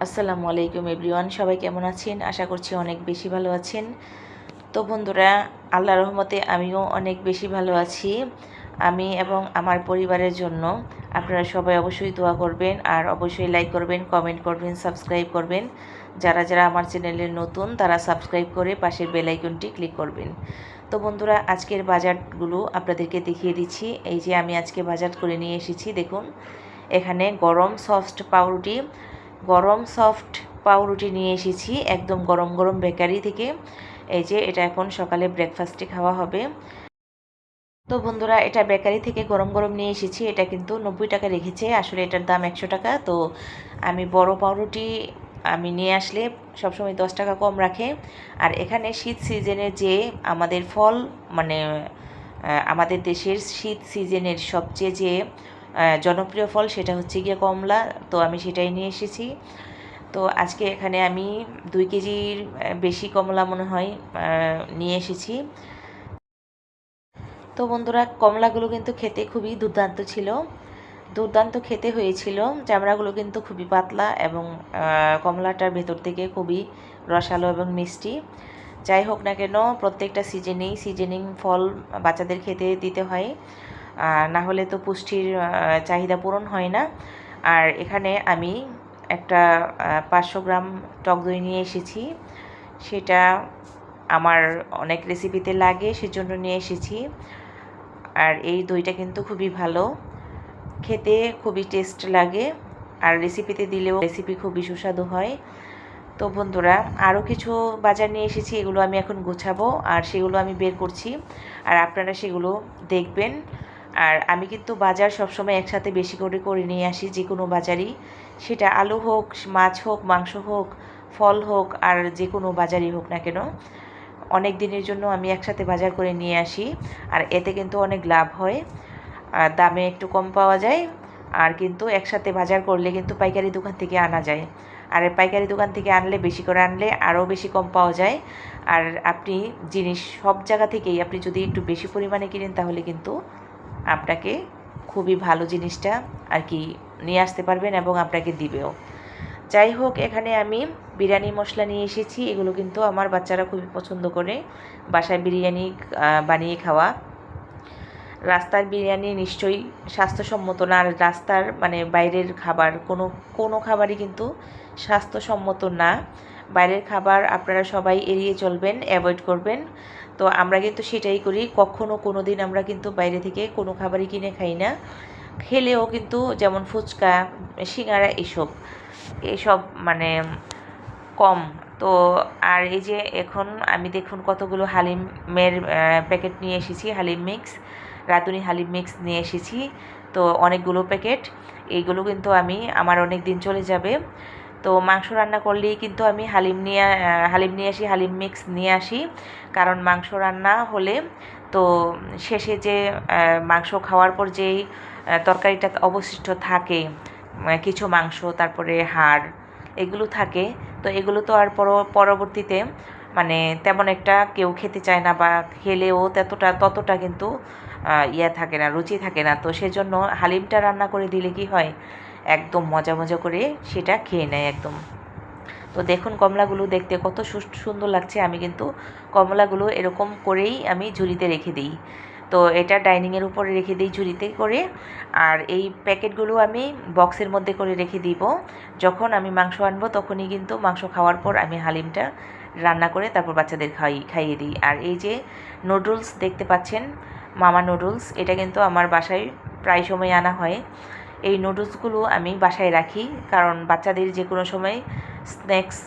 আসসালামু আলাইকুম এভরিওয়ান, সবাই কেমন আছেন? আশা করছি অনেক বেশি ভালো আছেন। তো বন্ধুরা, আল্লাহর রহমতে আমিও অনেক বেশি ভালো আছি। আমি এবং আমার পরিবারের জন্য আপনারা সবাই অবশ্যই দোয়া করবেন, আর অবশ্যই লাইক করবেন, কমেন্ট করবেন, সাবস্ক্রাইব করবেন। যারা যারা আমার চ্যানেলে নতুন তারা সাবস্ক্রাইব করে পাশের বেল আইকনটি ক্লিক করবেন। তো বন্ধুরা, আজকের বাজারগুলো আপনাদেরকে দেখিয়ে দিচ্ছি। এই যে আমি আজকে বাজার করে নিয়ে এসেছি, দেখুন এখানে গরম সফট পাউরুটি নিয়ে এসেছি, একদম গরম গরম বেকারি থেকে। এই যে এটা এখন সকালে ব্রেকফাস্টে খাওয়া হবে। তো বন্ধুরা, এটা বেকারি থেকে গরম গরম নিয়ে এসেছি। এটা কিন্তু 90 টাকা রেখেছে, আসলে এটার দাম 100 টাকা। তো আমি বড় পাউরুটি আমি নিয়ে আসলে সবসময় 10 টাকা কম রাখে। আর এখানে শীত সিজনের যে আমাদের ফল, মানে আমাদের দেশের শীত সিজনের সবচেয়ে যে জনপ্রিয় ফল, সেটা হচ্ছে গিয়ে কমলা। তো আমি সেটাই নিয়ে এসেছি। তো আজকে এখানে আমি 2 কেজির বেশি কমলা মনে হয় নিয়ে এসেছি। তো বন্ধুরা, কমলাগুলো কিন্তু খেতে খুবই দুর্দান্ত খেতে হয়েছিল। চামড়াগুলো কিন্তু খুবই পাতলা এবং কমলাটার ভেতর থেকে খুবই রসালো এবং মিষ্টি। যাই হোক না কেন, প্রত্যেকটা সিজনিং ফল বাচ্চাদের খেতে দিতে হয়, না হলে তো পুষ্টির চাহিদা পূরণ হয় না। আর এখানে আমি একটা 500 গ্রাম টক দই নিয়ে এসেছি। সেটা আমার অনেক রেসিপিতে লাগে, সেজন্য নিয়ে এসেছি। আর এই দইটা কিন্তু খুবই ভালো খেতে, খুবই টেস্ট লাগে, আর রেসিপিতে দিলেও রেসিপি খুবই সুস্বাদু হয়। তো বন্ধুরা, আরও কিছু বাজার নিয়ে এসেছি, এগুলো আমি এখন গোছাবো আর সেগুলো আমি বের করছি, আর আপনারা সেগুলো দেখবেন। আর আমি কিন্তু বাজার সবসময় একসাথে বেশি করে করে নিয়ে আসি, যে কোনো বাজারই, সেটা আলু হোক, মাছ হোক, মাংস হোক, ফল হোক, আর যে কোনো বাজারই হোক না কেন, অনেক দিনের জন্য আমি একসাথে বাজার করে নিয়ে আসি। আর এতে কিন্তু অনেক লাভ হয়, দামে একটু কম পাওয়া যায়। আর কিন্তু একসাথে বাজার করলে কিন্তু পাইকারি দোকান থেকে আনা যায়, আর পাইকারি দোকান থেকে আনলে বেশি করে আনলে আরও বেশি কম পাওয়া যায়। আর আপনি জিনিস সব জায়গা থেকেই আপনি যদি একটু বেশি পরিমাণে কিনেন, তাহলে কিন্তু আপনাকে খুবই ভালো জিনিসটা আর কি নিয়ে আসতে পারবেন এবং আপনাকে দিবেও। যাই হোক, এখানে আমি বিরিয়ানি মশলা নিয়ে এসেছি। এগুলো কিন্তু আমার বাচ্চারা খুবই পছন্দ করে বাসায় বিরিয়ানি বানিয়ে খাওয়া। রাস্তার বিরিয়ানি নিশ্চয়ই স্বাস্থ্যসম্মত না, আর রাস্তার মানে বাইরের খাবার কোনো খাবারই কিন্তু স্বাস্থ্যসম্মত না। বাইরের খাবার আপনারা সবাই এড়িয়ে চলবেন, অ্যাভয়েড করবেন। তো আমরা কিন্তু সেটাই করি, কোনো দিন আমরা কিন্তু বাইরে থেকে কোনো খাবারই কিনে খাই না। খেলেও কিন্তু যেমন ফুচকা, সিঙ্গারা, এসব মানে কম। তো আর এই যে এখন আমি দেখুন কতগুলো হালিমের প্যাকেট নিয়ে এসেছি, হালিম মিক্স, রাঁধুনি হালিম মিক্স নিয়ে এসেছি। তো অনেকগুলো প্যাকেট, এইগুলো কিন্তু আমার অনেক দিন চলে যাবে। তো মাংস রান্না করলেই কিন্তু আমি হালিম নিয়ে আসি, হালিম মিক্স নিয়ে আসি। কারণ মাংস রান্না হলে তো শেষে যে মাংস খাওয়ার পর যেই তরকারিটা অবশিষ্ট থাকে, কিছু মাংস, তারপরে হাড়, এগুলো থাকে। তো এগুলো তো আর পরবর্তীতে মানে তেমন একটা কেউ খেতে চায় না, বা খেলেও ততটা কিন্তু থাকে না, রুচি থাকে না। তো সেজন্য হালিমটা রান্না করে দিলে কি হয়, একদম মজা মজা করে সেটা খেয়ে নেয় একদম। তো দেখুন কমলাগুলো দেখতে কত সুন্দর লাগছে। আমি কিন্তু কমলাগুলো এরকম করেই আমি ঝুড়িতে রেখে দিই। তো এটা ডাইনিংয়ের উপরে রেখে দিই ঝুড়িতে করে। আর এই প্যাকেটগুলো আমি বক্সের মধ্যে করে রেখে দিব। যখন আমি মাংস আনবো তখনই কিন্তু মাংস খাওয়ার পর আমি হালিমটা রান্না করে তারপর বাচ্চাদের খাইয়ে দিই। আর এই যে নুডলস দেখতে পাচ্ছেন, মামা নুডলস, এটা কিন্তু আমার বাসায় প্রায় সময় আনা হয়। এই নুডলসগুলো আমি বাসায় রাখি, কারণ বাচ্চাদের যে কোনো সময় স্ন্যাক্স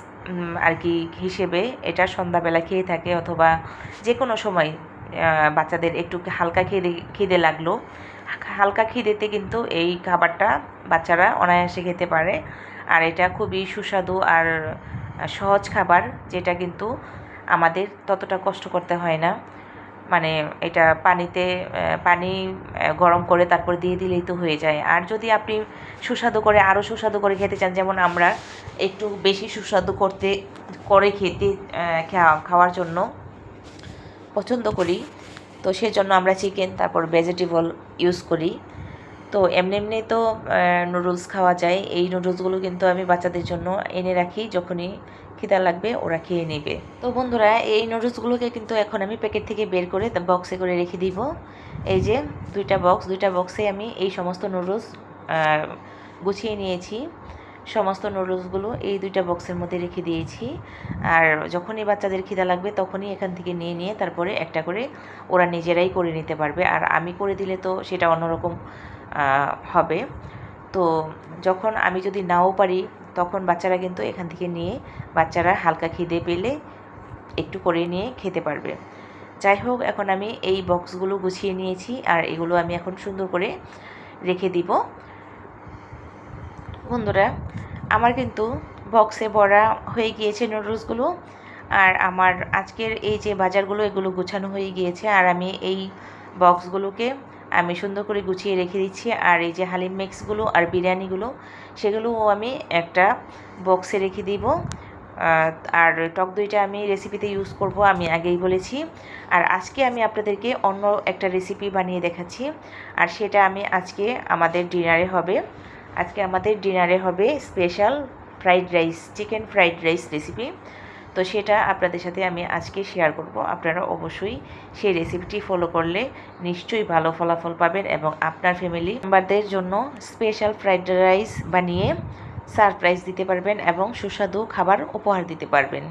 আর কি হিসেবে এটা সন্ধ্যাবেলা খেয়ে থাকে, অথবা যে কোনো সময় বাচ্চাদের একটু হালকা খিদে লাগলো, হালকা খিদেতে কিন্তু এই খাবারটা বাচ্চারা অনায়াসে খেতে পারে। আর এটা খুবই সুস্বাদু আর সহজ খাবার, যেটা কিন্তু আমাদের ততটা কষ্ট করতে হয় না। মানে এটা পানি গরম করে তারপর দিয়ে দিলেই তো হয়ে যায়। আর যদি আপনি আরও সুস্বাদু করে খেতে চান, যেমন আমরা একটু বেশি সুস্বাদু খেতে খাওয়ার জন্য পছন্দ করি, তো সেজন্য আমরা চিকেন, তারপর ভেজিটেবল ইউজ করি। তো এমনি এমনি তো নুডলস খাওয়া যায়, এই নুডলসগুলো কিন্তু আমি বাচ্চাদের জন্য এনে রাখি, যখনই খিদা লাগবে ওরা খেয়ে নেবে। তো বন্ধুরা, এই নুডলসগুলোকে কিন্তু এখন আমি প্যাকেট থেকে বের করে বক্সে করে রেখে দিব। এই যে দুইটা বক্সে আমি এই সমস্ত নুডলস গুছিয়ে নিয়েছি। সমস্ত নুডলসগুলো এই দুইটা বক্সের মধ্যে রেখে দিয়েছি। আর যখনই বাচ্চাদের খিদা লাগবে তখনই এখান থেকে নিয়ে নিয়ে তারপরে একটা করে ওরা নিজেরাই করে নিতে পারবে। আর আমি করে দিলে তো সেটা অন্যরকম হবে। তো যখন আমি যদি নাও পারি তখন বাচ্চারা কিন্তু এখান থেকে নিয়ে বাচ্চারা হালকা খিদে পেলে একটু করে নিয়ে খেতে পারবে। যাই হোক, এখন আমি এই বক্সগুলো গুছিয়ে নিয়েছি আর এগুলো আমি এখন সুন্দর করে রেখে দিব। বন্ধুরা, আমার কিন্তু বক্সে ভরা হয়ে গিয়েছে নুডলসগুলো। আর আমার আজকের এই যে বাজারগুলো এগুলো গুছানো হয়ে গিয়েছে। আর আমি এই বক্সগুলোকে আমি সুন্দর করে গুছিয়ে রেখে দিচ্ছি। আর এই যে হালিম মিক্সগুলো আর বিরিয়ানিগুলো সেগুলোও আমি একটা বক্সে রেখে দিব। আর টক দইটা আমি রেসিপিতে ইউজ করব, আমি আগেই বলেছি। আর আজকে আমি আপনাদেরকে অন্য একটা রেসিপি বানিয়ে দেখাচ্ছি। আর সেটা আমি আজকে আমাদের ডিনারে হবে special fried rice, chicken fried rice recipe. তো সেটা আপনাদের সাথে আমি আজকে শেয়ার করব। আপনারা অবশ্যই সেই রেসিপিটি ফলো করলে নিশ্চয়ই ভালো ফলাফল পাবেন এবং আপনার ফ্যামিলি মেম্বারদের জন্য স্পেশাল ফ্রাইড রাইস বানিয়ে সারপ্রাইজ দিতে পারবেন এবং সুস্বাদু খাবার উপহার দিতে পারবেন।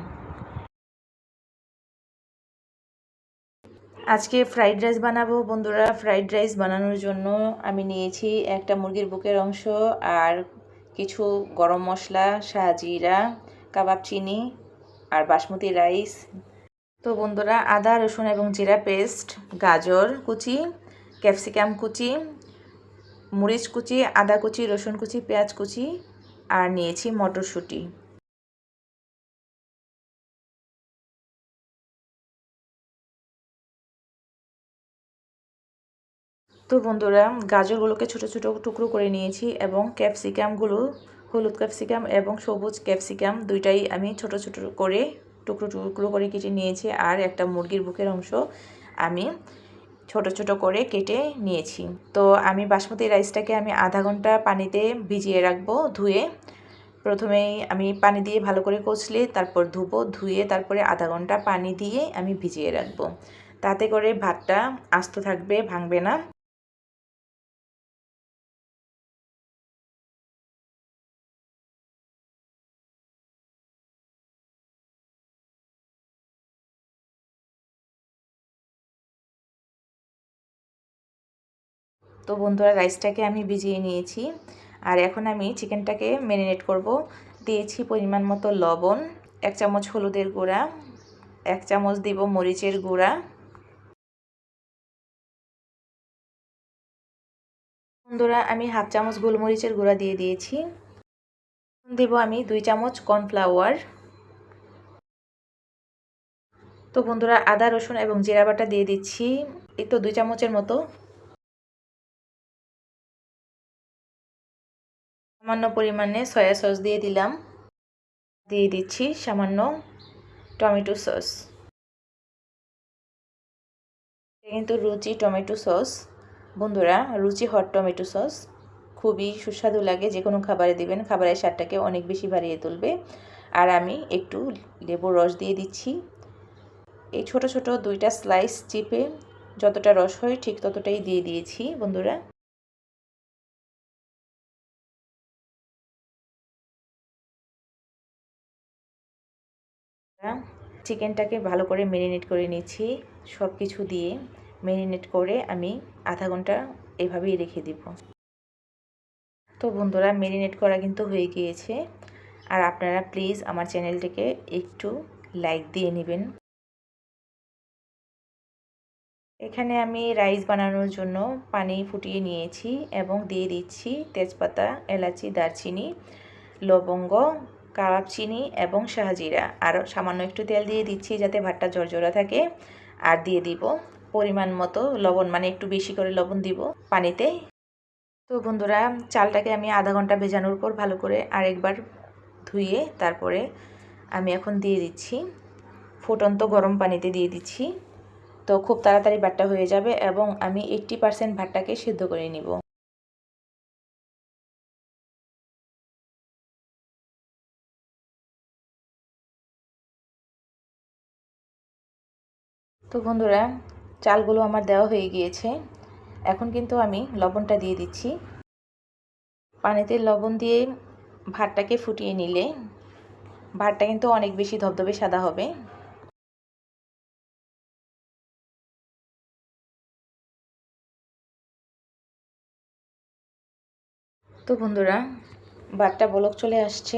আজকে ফ্রাইড রাইস বানাবো বন্ধুরা। ফ্রাইড রাইস বানানোর জন্য আমি নিয়েছি একটা মুরগির বুকের অংশ আর কিছু গরম মশলা, শাহজিরা, কাবাব চিনি আর বাসমতি রাইস। তো বন্ধুরা, আদা রসুন এবং জিরা পেস্ট, গাজর কুচি, ক্যাপসিকাম কুচি, মরিচ কুচি, আদা কুচি, রসুন কুচি, পেঁয়াজ কুচি আর নিয়েছি মটরশুঁটি। তো বন্ধুরা, গাজরগুলোকে ছোট ছোট টুকরো করে নিয়েছি এবং ক্যাপসিকামগুলো হলুদ ক্যাপসিকাম এবং সবুজ ক্যাপসিকাম দুইটাই আমি ছোট ছোট করে টুকরো টুকরো করে কেটে নিয়েছি। আর একটা মুরগির বুকের অংশ আমি ছোট ছোট করে কেটে নিয়েছি। তো আমি বাসমতি রাইসটাকে আমি আধা ঘন্টা পানিতে ভিজিয়ে রাখবো ধুয়ে। প্রথমেই আমি পানি দিয়ে ভালো করে কষলে তারপর ধুয়ে তারপরে আধা ঘন্টা পানি দিয়ে আমি ভিজিয়ে রাখবো। তাতে করে ভাতটা আস্ত থাকবে, ভাঙবে না। তো বন্ধুরা, রাইসটাকে আমি ভিজিয়ে নিয়েছি। আর এখন আমি চিকেনটাকে ম্যারিনেট করব। দিয়েছি পরিমাণ মতো লবণ, 1 চামচ হলুদের গুঁড়া, 1 চামচ দিব মরিচের গুঁড়া। বন্ধুরা, আমি 1/2 চামচ গোলমরিচের গুঁড়া দিয়ে দিয়েছি। দেব আমি 2 চামচ কর্নফ্লাওয়ার। তো বন্ধুরা, আদা রসুন এবং জিরা বাটা দিয়ে দিচ্ছি, এই তো 2 চামচের মতো। সামান্য পরিমাণে সয়া সস দিয়ে দিলাম। দিয়ে দিচ্ছি সামান্য টমেটো সস। কিন্তু রুচি টমেটো সস বন্ধুরা, রুচি হট টমেটো সস খুবই সুস্বাদু লাগে। যে কোনো খাবারে দিবেন, খাবারের স্বাদটাকে অনেক বেশি বাড়িয়ে তুলবে। আর আমি একটু লেবুর রস দিয়ে দিচ্ছি। এই ছোট ছোট 2টা স্লাইস চিপে যতটা রস হয় ঠিক ততটাই দিয়ে দিয়েছি বন্ধুরা। চিকেনটাকে ভালো করে ম্যারিনেট করে নিচ্ছি। সব কিছু দিয়ে ম্যারিনেট করে আমি আধা ঘন্টা এভাবেই রেখে দিব। তো বন্ধুরা, ম্যারিনেট করা কিন্তু হয়ে গিয়েছে। আর আপনারা প্লিজ আমার চ্যানেলটিকে একটু লাইক দিয়ে নেবেন। এখানে আমি রাইস বানানোর জন্য পানি ফুটিয়ে নিয়েছি এবং দিয়ে দিচ্ছি তেজপাতা, এলাচি, দারচিনি, লবঙ্গ, কাবাব চিনি এবং শাহজিরা। আর সামান্য একটু তেল দিয়ে দিচ্ছি যাতে ভাতটা ঝরঝরা থাকে। আর দিয়ে দিব পরিমাণ মতো লবণ, মানে একটু বেশি করে লবণ দিব পানিতে। তো বন্ধুরা, চালটাকে আমি আধা ঘন্টা ভেজানোর পর ভালো করে আরেকবার ধুয়ে তারপরে আমি এখন দিয়ে দিচ্ছি ফুটন্ত গরম পানিতে দিয়ে দিচ্ছি। তো খুব তাড়াতাড়ি ভাতটা হয়ে যাবে এবং আমি 80% ভাতটাকে সিদ্ধ করে নিব। তো বন্ধুরা, চালগুলো আমার দেওয়া হয়ে গিয়েছে। এখন কিন্তু আমি লবণটা দিয়ে দিচ্ছি। পানিতে লবণ দিয়ে ভাতটাকে ফুটিয়ে নিলে ভাতটা কিন্তু অনেক বেশি ধবধবে সাদা হবে। তো বন্ধুরা, ভাতটা বলক চলে আসছে।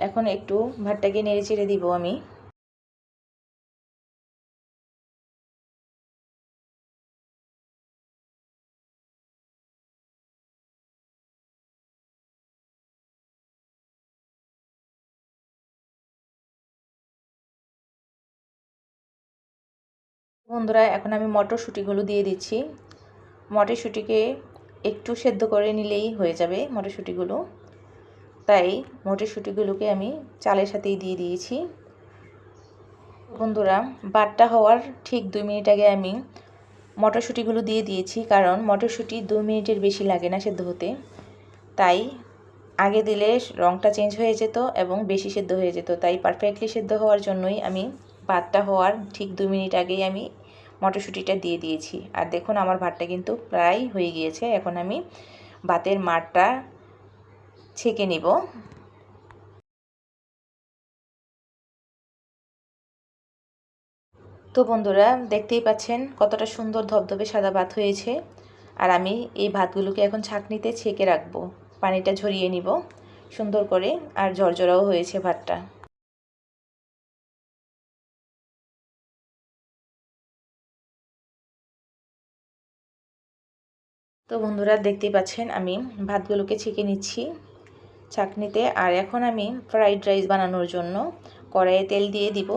এখন একটু ভাতটাকে নেড়ে চেড়ে দিব আমি। বন্ধুরা, এখন আমি মটরশুঁটিগুলো দিয়ে দিচ্ছি। মটরশুঁটিকে একটু সেদ্ধ করে নিলেই হয়ে যাবে মটরশুঁটিগুলো। তাই মটরশুঁটিগুলোকে আমি চালের সাথেই দিয়ে দিয়েছি। বন্ধুরা, ভাতটা হওয়ার ঠিক 2 মিনিট আগে আমি মটরশুঁটিগুলো দিয়ে দিয়েছি, কারণ মটরশুঁটি 2 মিনিটের বেশি লাগে না সেদ্ধ হতে। তাই আগে দিলে রঙটা চেঞ্জ হয়ে যেত এবং বেশি সেদ্ধ হয়ে যেত। তাই পারফেক্টলি সেদ্ধ হওয়ার জন্যই আমি ভাতটা হওয়ার ঠিক 2 মিনিট আগেই আমি মটরশুঁটিটা দিয়ে দিয়েছি। আর দেখুন, আমার ভাতটা কিন্তু প্রায় হয়ে গিয়েছে। এখন আমি ভাতের মাড়টা ছেঁকে নিব। তো বন্ধুরা, দেখতেই পাচ্ছেন কতটা সুন্দর ধবধবে সাদা ভাত হয়েছে। আর আমি এই ভাতগুলোকে এখন ছাঁকনিতে ছেঁকে রাখবো, পানিটা ঝরিয়ে নিব সুন্দর করে। আর ঝরঝরাও হয়েছে ভাতটা। তো বন্ধুরা, দেখতেই পাচ্ছেন আমি ভাতগুলোকে ছেঁকে নিচ্ছি ছাঁকনিতে। আর এখন আমি ফ্রাইড রাইস বানানোর জন্য কড়াইয়ে তেল দিয়ে দিব।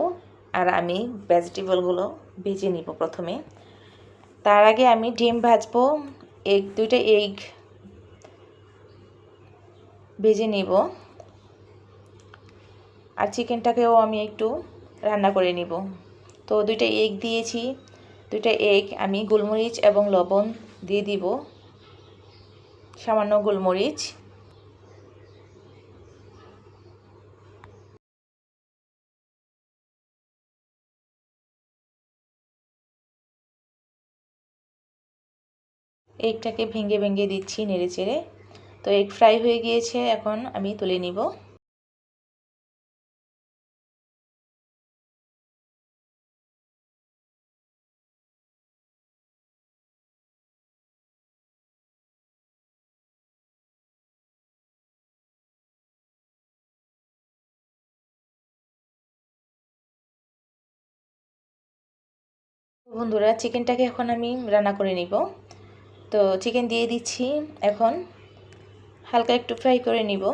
আর আমি ভেজিটেবলগুলো ভেজে নিব প্রথমে। তার আগে আমি ডিম ভাজবো। 2টা এগ ভেজে নিব। আর চিকেনটাকেও আমি একটু রান্না করে নিব। তো 2টা এগ দিয়েছি। 2টা এগ আমি গোলমরিচ এবং লবণ দিয়ে দিব, সামান্য গোলমরিচ। এগটাকে ভেঙে ভেঙে দিচ্ছি নেড়ে চেড়ে। তো এগ ফ্রাই হয়ে গিয়েছে, এখন আমি তুলে নিব। বন্ধুরা, চিকেনটাকে এখন আমি রান্না করে নিব। তো চিকেন দিয়ে দিচ্ছি। এখন হালকা একটু ফ্রাই করে নিব।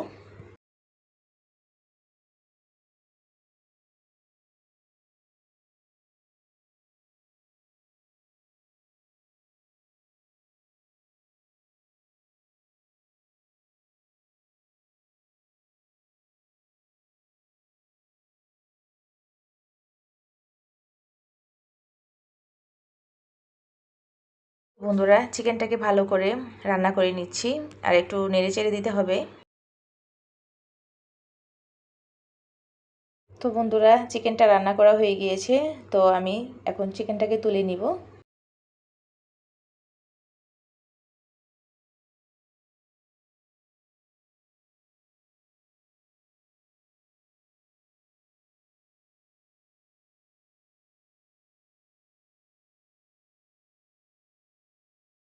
বন্ধুরা, চিকেনটাকে ভালো করে রান্না করে নিচ্ছি। আর একটু নেড়ে চেড়ে দিতে হবে। তো বন্ধুরা, চিকেনটা রান্না করা হয়ে গিয়েছে। তো আমি এখন চিকেনটাকে তুলে নিব।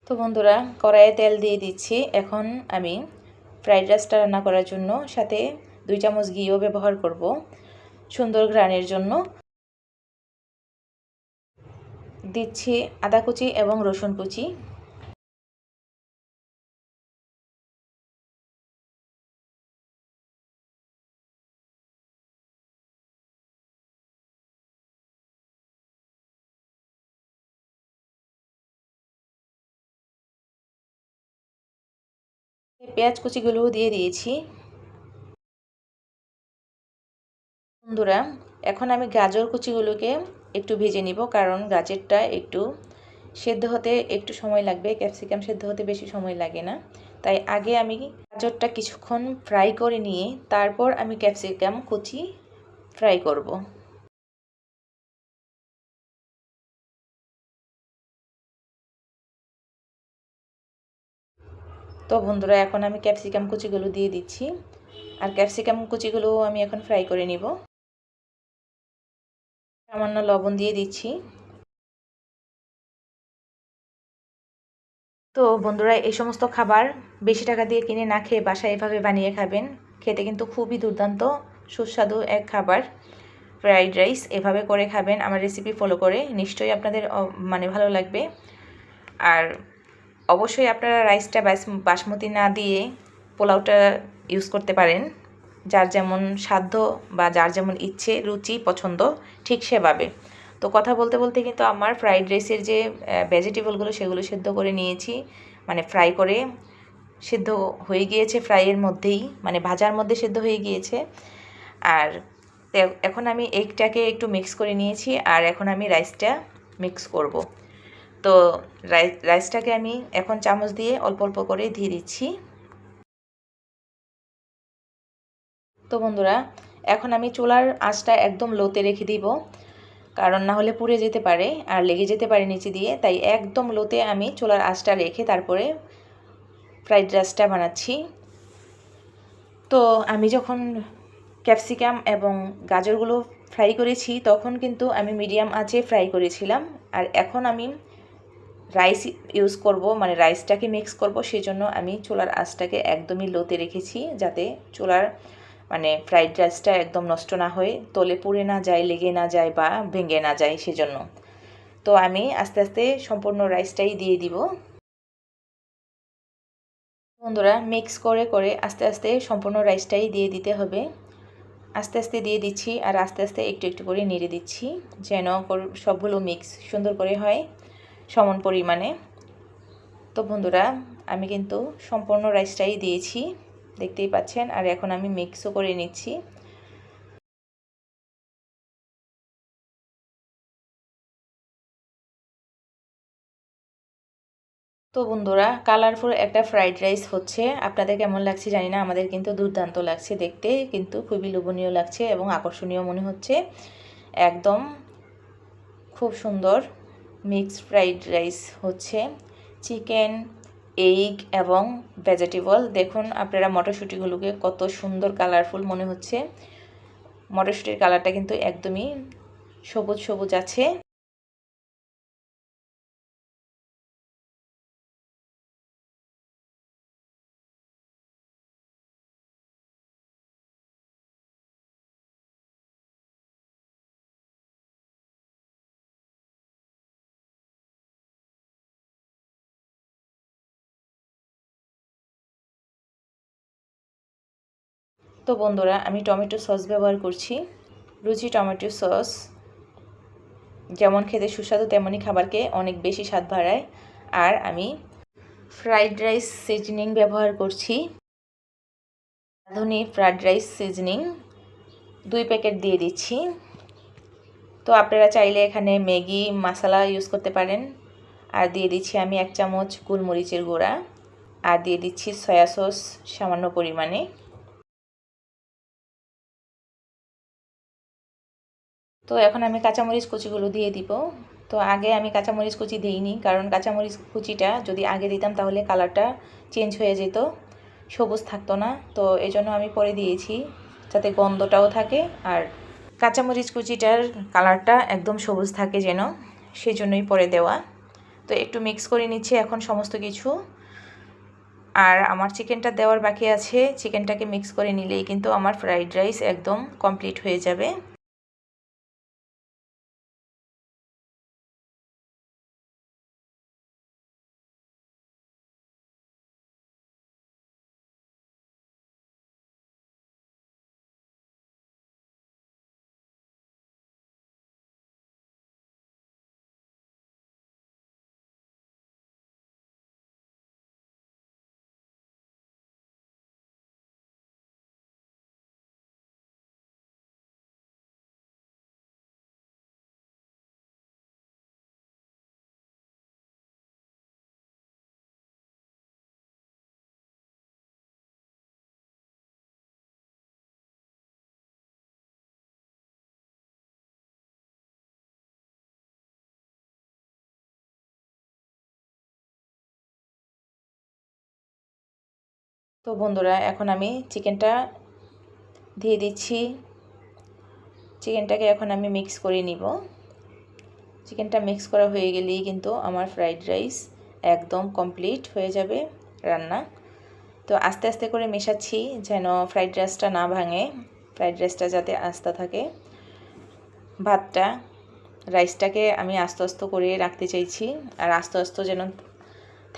তো বন্ধুরা, কড়াইয়ে তেল দিয়ে দিচ্ছি। এখন আমি ফ্রাইড রাইসটা রান্না করার জন্য সাথে 2 চামচ ঘিও ব্যবহার করব সুন্দর ঘ্রাণের জন্য। দিচ্ছি আদা কুচি এবং রসুন কুচি। পেঁয়াজ কুচিগুলোও দিয়ে দিয়েছি। বন্ধুরা, এখন আমি গাজর কুচিগুলোকে একটু ভেজে নিব, কারণ গাজরটা একটু সেদ্ধ হতে একটু সময় লাগবে। ক্যাপসিকাম সেদ্ধ হতে বেশি সময় লাগে না। তাই আগে আমি গাজরটা কিছুক্ষণ ফ্রাই করে নিয়ে তারপর আমি ক্যাপসিকাম কুচি ফ্রাই করব। তো বন্ধুরা এখন আমি ক্যাপসিকাম কুচিগুলো দিয়ে দিচ্ছি, আর ক্যাপসিকাম কুচিগুলো আমি এখন ফ্রাই করে নিব। সামান্য লবণ দিয়ে দিচ্ছি। তো বন্ধুরা এই সমস্ত খাবার বেশি টাকা দিয়ে কিনে না খেয়ে বাসায় এভাবে বানিয়ে খাবেন, খেতে কিন্তু খুবই দুর্দান্ত সুস্বাদু এক খাবার। ফ্রাইড রাইস এভাবে করে খাবেন আমার রেসিপি ফলো করে, নিশ্চয়ই আপনাদের মানে ভালো লাগবে। আর অবশ্যই আপনারা রাইসটা বাসমতি না দিয়ে পোলাওটা ইউজ করতে পারেন, যার যেমন সাধ্য বা যার যেমন ইচ্ছে রুচি পছন্দ ঠিক সেভাবে। তো কথা বলতে বলতে কিন্তু আমার ফ্রাইড রাইসের যে ভেজিটেবলগুলো সেগুলো সেদ্ধ করে নিয়েছি, মানে ফ্রাই করে সেদ্ধ হয়ে গিয়েছে ফ্রাইয়ের মধ্যেই, মানে ভাজার মধ্যে সেদ্ধ হয়ে গিয়েছে। আর এখন আমি এগটাকে একটু মিক্স করে নিয়েছি, আর এখন আমি রাইসটা মিক্স করব। তো রাইসটাকে আমি এখন চামচ দিয়ে অল্প অল্প করে দিয়ে দিচ্ছি। তো বন্ধুরা এখন আমি চুলার আঁচটা একদম লোতে রেখে দিব, কারণ না হলে পুড়ে যেতে পারে আর লেগে যেতে পারে নিচে দিয়ে, তাই একদম লোতে আমি চুলার আঁচটা রেখে তারপরে ফ্রাইড রাইসটা বানাচ্ছি। তো আমি যখন ক্যাপসিকাম এবং গাজরগুলো ফ্রাই করেছি তখন কিন্তু আমি মিডিয়াম আঁচে ফ্রাই করেছিলাম, আর এখন আমি রাইস ইউজ করব, মানে রাইসটাকে মিক্স করব, সেজন্য আমি চুলার আঁচটাকে একদমই লোতে রেখেছি, যাতে চুলার মানে ফ্রাইড রাইসটা একদম নষ্ট না হয়ে তলে পুড়ে না যায়, লেগে না যায় বা ভেঙে না যায় সেজন্য। তো আমি আস্তে আস্তে সম্পূর্ণ রাইসটাই দিয়ে দিব। বন্ধুরা মিক্স করে করে আস্তে আস্তে সম্পূর্ণ রাইসটাই দিয়ে দিতে হবে। আস্তে আস্তে দিয়ে দিচ্ছি আর আস্তে আস্তে একটু একটু করে নেড়ে দিচ্ছি, যেন সবগুলো মিক্স সুন্দর করে হয় সমান পরিমাণে। তো বন্ধুরা আমি কিন্তু সম্পূর্ণ রাইসটাই দিয়েছি, দেখতেই পাচ্ছেন, আর এখন আমি মিক্সও করে নিচ্ছি। তো বন্ধুরা কালারফুল একটা ফ্রাইড রাইস হচ্ছে, আপনাদের কেমন লাগছে জানি না, আমাদের কিন্তু দুর্দান্ত লাগছে দেখতে, কিন্তু খুবই লোভনীয় লাগছে এবং আকর্ষণীয় মনে হচ্ছে। একদম খুব সুন্দর মিক্সড ফ্রাইড রাইস হচ্ছে, চিকেন, এগ এবং ভেজিটেবল। দেখুন আপনারা মটরশুঁটিগুলোকে কত সুন্দর কালারফুল মনে হচ্ছে, মটরশুঁটির কালারটা কিন্তু একদমই সবুজ সবুজ আছে। তো বন্ধুরা আমি টমেটো সস ব্যবহার করছি, রুচি টমেটো সস যেমন খেতে সুস্বাদু তেমনই খাবারকে অনেক বেশি স্বাদ বাড়ায়। আর আমি ফ্রাইড রাইস সিজনিং ব্যবহার করছি, রাঁধুনি ফ্রাইড রাইস সিজনিং 2 প্যাকেট দিয়ে দিচ্ছি। তো আপনারা চাইলে এখানে ম্যাগি মশলা ইউজ করতে পারেন। আর দিয়ে দিচ্ছি আমি 1 চামচ গোলমরিচের গুঁড়া, আর দিয়ে দিচ্ছি সয়া সস সামান্য পরিমাণে। তো এখন আমি কাঁচামরিচ কুচিগুলো দিয়ে দিব। তো আগে আমি কাঁচামরিচ কুচি দিইনি, কারণ কাঁচামরিচ কুচিটা যদি আগে দিতাম তাহলে কালারটা চেঞ্জ হয়ে যেত, সবুজ থাকতো না। তো এই জন্য আমি পরে দিয়েছি, যাতে গন্ধটাও থাকে আর কাঁচামরিচ কুচিটার কালারটা একদম সবুজ থাকে যেন, সেজন্যই পরে দেওয়া। তো একটু মিক্স করে নিচ্ছি এখন সমস্ত কিছু। আর আমার চিকেনটা দেওয়ার বাকি আছে, চিকেনটাকে মিক্স করে নিলেই কিন্তু আমার ফ্রাইড রাইস একদম কমপ্লিট হয়ে যাবে। তো বন্ধুরা, এখন আমি চিকেনটা দিয়ে দিচ্ছি। চিকেনটাকে এখন আমি মিক্স করে নিব। চিকেনটা মিক্স করা হয়ে গেলেই কিন্তু আমার ফ্রাইড রাইস একদম কমপ্লিট হয়ে যাবে রান্না। তো আস্তে আস্তে করে মেশাচ্ছি যেন ফ্রাইড রাইসটা না ভাঙে, ফ্রাইড রাইসটা যাতে আস্তে থাকে। রাইসটাকে আমি আস্তে আস্তে করে রাখতে চাইছি, আর আস্তে আস্তে যেন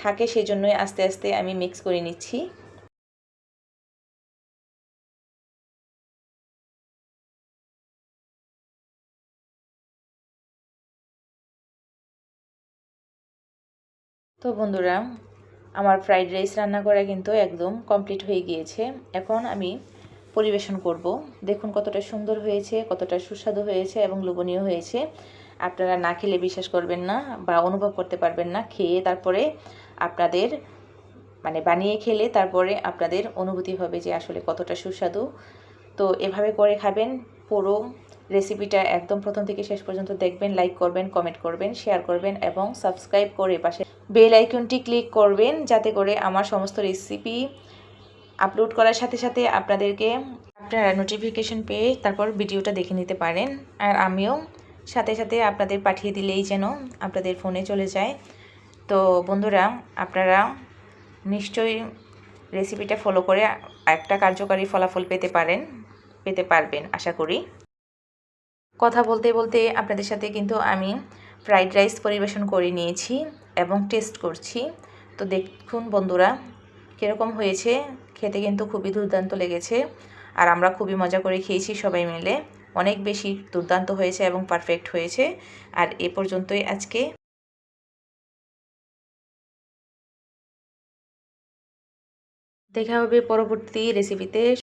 থাকে সেই জন্যই আস্তে আস্তে আমি মিক্স করে নিচ্ছি। তো বন্ধুরা, আমার ফ্রাইড রাইস রান্না করা কিন্তু একদম কমপ্লিট হয়ে গিয়েছে। এখন আমি পরিবেশন করব। দেখুন কতটা সুন্দর হয়েছে, কতটা সুস্বাদু হয়েছে এবং লোভনীয় হয়েছে। আপনারা না খেলে বিশ্বাস করবেন না বা অনুভব করতে পারবেন না। খেয়ে তারপরে আপনাদের বানিয়ে খেলে তারপরে আপনাদের অনুভূতি হবে যে আসলে কতটা সুস্বাদু। তো এভাবে করে খাবেন। পুরো রেসিপিটা একদম প্রথম থেকে শেষ পর্যন্ত দেখবেন, লাইক করবেন, কমেন্ট করবেন, শেয়ার করবেন এবং সাবস্ক্রাইব করে পাশে বেল আইকনটি ক্লিক করবেন, যাতে করে আমার সমস্ত রেসিপি আপলোড করার সাথে সাথে আপনারা নোটিফিকেশন পেয়ে তারপর ভিডিওটা দেখে নিতে পারেন। আর আমিও সাথে সাথে আপনাদের পাঠিয়ে দিলেই যেন আপনাদের ফোনে চলে যায়। তো বন্ধুরা, আপনারা নিশ্চয়ই রেসিপিটা ফলো করে একটা কার্যকারী ফলাফল পেতে পারবেন আশা করি। কথা বলতে বলতে আপনাদের সাথে কিন্তু আমি ফ্রাইড রাইস পরিবেশন করে নিয়েছি এবং টেস্ট করছি। তো দেখুন বন্ধুরা কীরকম হয়েছে, খেতে কিন্তু খুবই দুর্দান্ত লেগেছে। আর আমরা খুবই মজা করে খেয়েছি সবাই মিলে, অনেক বেশি দুর্দান্ত হয়েছে এবং পারফেক্ট হয়েছে। আর এ পর্যন্তই আজকে। দেখা হবে পরবর্তী রেসিপিতে।